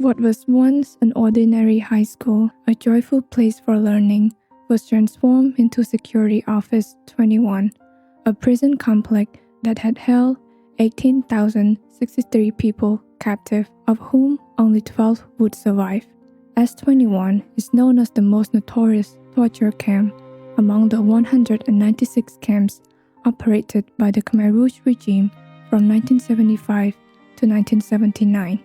What was once an ordinary high school, a joyful place for learning, was transformed into Security Office 21, a prison complex that had held 18,063 people captive, of whom only 12 would survive. S21 is known as the most notorious torture camp among the 196 camps operated by the Khmer Rouge regime from 1975 to 1979.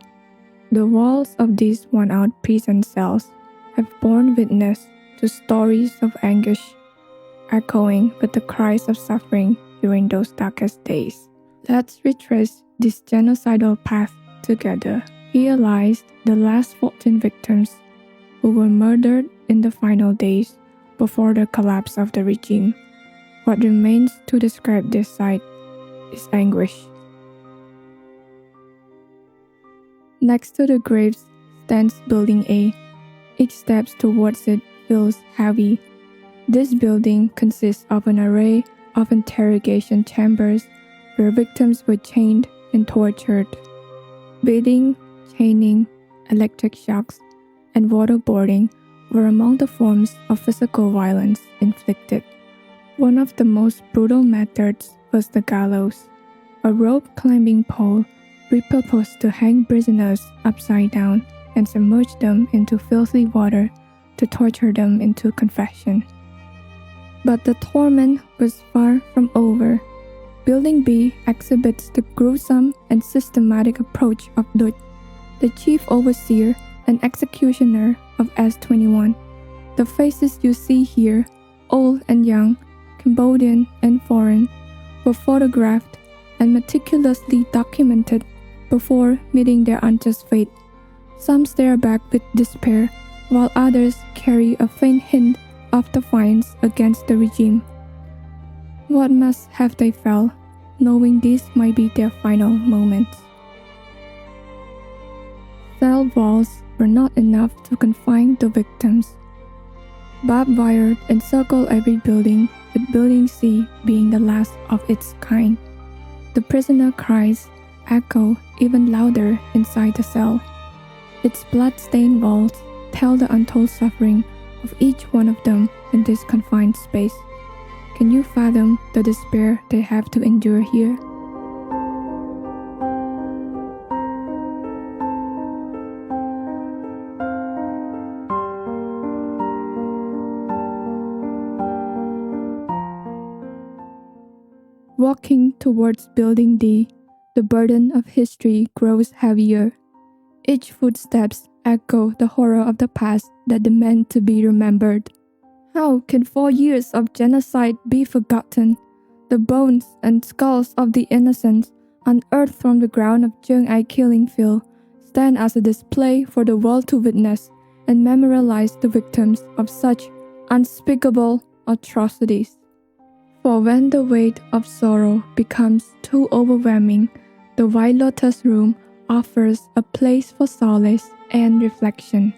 The walls of these worn-out prison cells have borne witness to stories of anguish, echoing with the cries of suffering during those darkest days. Let's retrace this genocidal path together. Here lies the last 14 victims who were murdered in the final days before the collapse of the regime. What remains to describe this sight is anguish. Next to the graves stands Building A. Each step towards it feels heavy. This building consists of an array of interrogation chambers where victims were chained and tortured. Beating, chaining, electric shocks, and waterboarding were among the forms of physical violence inflicted. One of the most brutal methods was the gallows, a rope climbing pole repurposed to hang prisoners upside down and submerge them into filthy water to torture them into confession. But the torment was far from over. Building B exhibits the gruesome and systematic approach of Dut, the chief overseer and executioner of S21. The faces you see here, old and young, Cambodian and foreign, were photographed and meticulously documented before meeting their unjust fate. Some stare back with despair, while others carry a faint hint of defiance against the regime. What must have they felt, knowing these might be their final moments? Cell walls were not enough to confine the victims. Barbed wire encircled every building, with Building C being the last of its kind. The prisoner cries echo even louder inside the cell. Its blood-stained walls tell the untold suffering of each one of them in this confined space. Can you fathom the despair they have to endure here? Walking towards Building D, the burden of history grows heavier. Each footsteps echo the horror of the past that demand to be remembered. How can 4 years of genocide be forgotten? The bones and skulls of the innocents, unearthed from the ground of Chung Ai killing field, stand as a display for the world to witness and memorialize the victims of such unspeakable atrocities. For when the weight of sorrow becomes too overwhelming, the White Lotus Room offers a place for solace and reflection.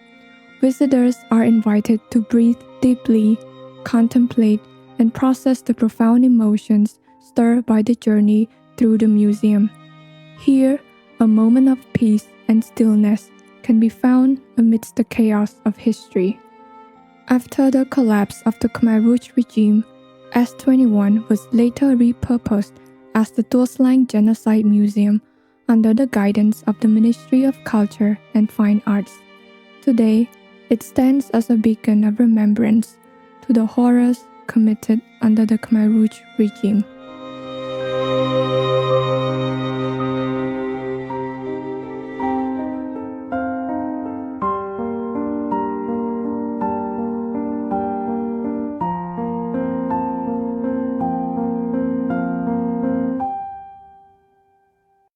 Visitors are invited to breathe deeply, contemplate, and process the profound emotions stirred by the journey through the museum. Here, a moment of peace and stillness can be found amidst the chaos of history. After the collapse of the Khmer Rouge regime, S21 was later repurposed as the Sleng Genocide Museum under the guidance of the Ministry of Culture and Fine Arts. Today, it stands as a beacon of remembrance to the horrors committed under the Khmer Rouge regime.